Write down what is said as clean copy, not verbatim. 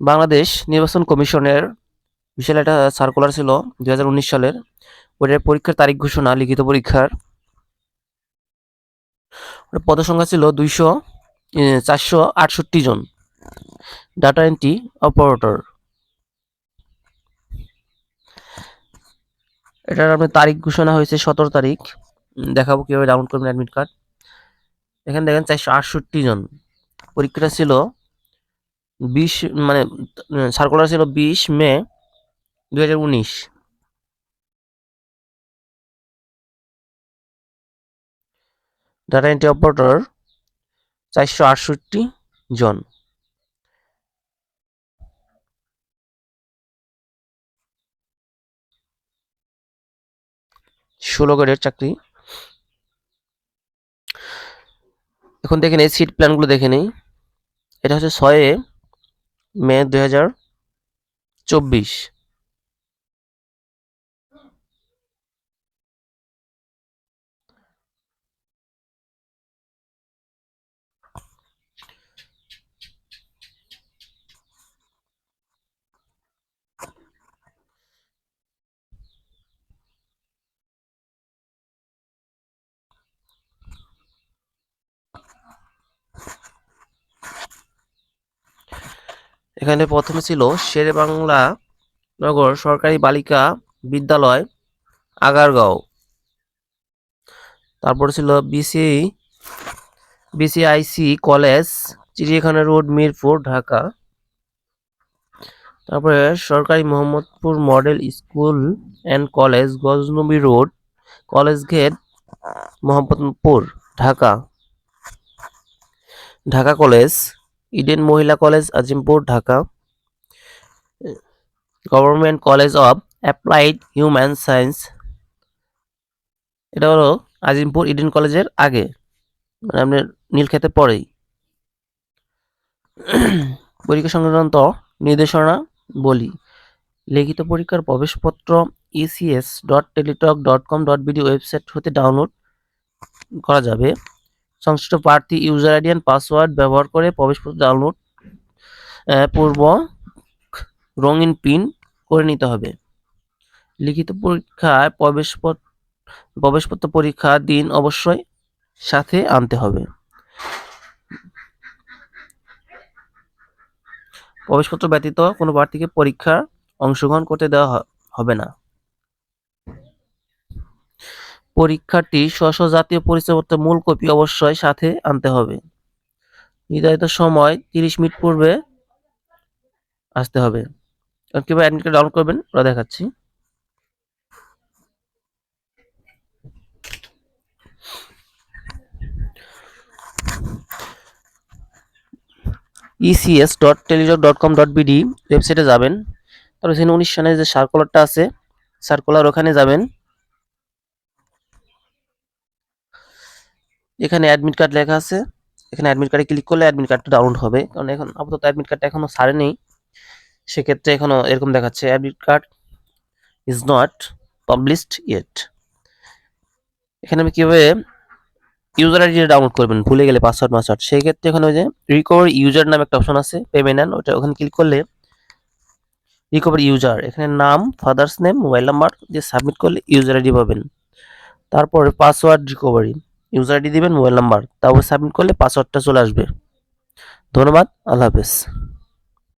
বাংলাদেশ নির্বাচন কমিশনের বিশাল একটা সার্কুলার ছিল 2019 সালের। ওটার পরীক্ষার তারিখ ঘোষণা, লিখিত পরীক্ষার পদসংখ্যা ছিল 468 জন। ডাটা এন্ট্রি অপারেটর, এটার আপনার তারিখ ঘোষণা হয়েছে 17 তারিখ। দেখাবো কিভাবে ডাউনলোড করবেন অ্যাডমিট কার্ড। এখানে দেখেন 468 জন। পরীক্ষাটা ছিল 20 মানে সার্কুলার ছিল 20 মে 2019। ডাটা এন্ট্রি অপারেটর 468 জন। 16 গ্রেডের চাকরি। এখন দেখে নেই সিট প্ল্যানগুলো, দেখে নেই। এটা হচ্ছে 6 মে 2024। এখানে প্রথমে ছিল শেরেবাংলা নগর সরকারি বালিকা বিদ্যালয়, আগারগাঁও। তারপরে ছিল বিসিআইসি কলেজ, চিড়িয়াখানা রোড, মিরপুর, ঢাকা। তারপরে সরকারি Mohammadpur model school and college, Gaznabi road, college gate, Mohammadpur, Dhaka. Dhaka college, Eden Mohila college, Azimpur, Dhaka. Government college of applied human science, এটা হলো আজিমপুর ইডেন কলেজের আগে, মানে আপনার নীলক্ষেতের পরেই। পরীক্ষা সংক্রান্ত নির্দেশনা বলি। লিখিত পরীক্ষার প্রবেশপত্র ecs.teletalk.com.bd ওয়েবসাইট হতে ডাউনলোড করা যাবে। সংশ্লিষ্ট প্রার্থী ইউজার আইডি এন্ড পাসওয়ার্ড ব্যবহার করে প্রবেশপত্র ডাউনলোড পূর্ব রঙিন প্রিন্ট করে নিতে হবে। লিখিত পরীক্ষায় প্রবেশপত্র পরীক্ষার দিন অবশ্যই সাথে আনতে হবে। প্রবেশপত্র ব্যতীত কোনো প্রার্থীকে পরীক্ষার অংশগ্রহণ করতে দেওয়া হবে না। পরীক্ষার্থী স্ব জাতীয় পরিচয়পত্রের মূল কপি অবশ্যই সাথে আনতে হবে। নির্ধারিত সময় 30 মিনিট পূর্বে আসতে হবে। কিভাবে অ্যাডমিট কার্ড ডাউনলোড করবেন ওটা দেখাচ্ছি। ecs.teletalk.com.bd ওয়েবসাইটে যাবেন। তারপর এখানে 19 সালের যে সার্কুলারটা আছে, সার্কুলার ওখানে যাবেন। এখানে অ্যাডমিট কার্ড লেখা আছে, এখানে অ্যাডমিট কার্ডে ক্লিক করলে অ্যাডমিট কার্ডটা ডাউনলোড হবে। কারণ এখন আপাতত অ্যাডমিট কার্ডটা এখনো ছাড়েনি, সেক্ষেত্রে এখনো এরকম দেখাচ্ছে admit card is not published yet. এখানে আমি কিভাবে ইউজার আইডি ডাউনলোড করবেন ভুলে গেলে পাসওয়ার্ড, সেই ক্ষেত্রে এখানে ওই যে রিকভার ইউজার নামে একটা অপশন আছে, পেমেন্ট নেন, ওটা ওখানে ক্লিক করলে রিকভার ইউজার, এখানে নাম, ফাদার্স নেম, মোবাইল নাম্বার দিয়ে সাবমিট করলে ইউজার আইডি পাবেন। তারপর পাসওয়ার্ড রিকভারি, ইউজার আইডি দিবেন, মোবাইল নাম্বার, তারপর সাবমিট করলে পাসওয়ার্ডটা চলে আসবে। ধন্যবাদ, আল্লাহ হাফেজ।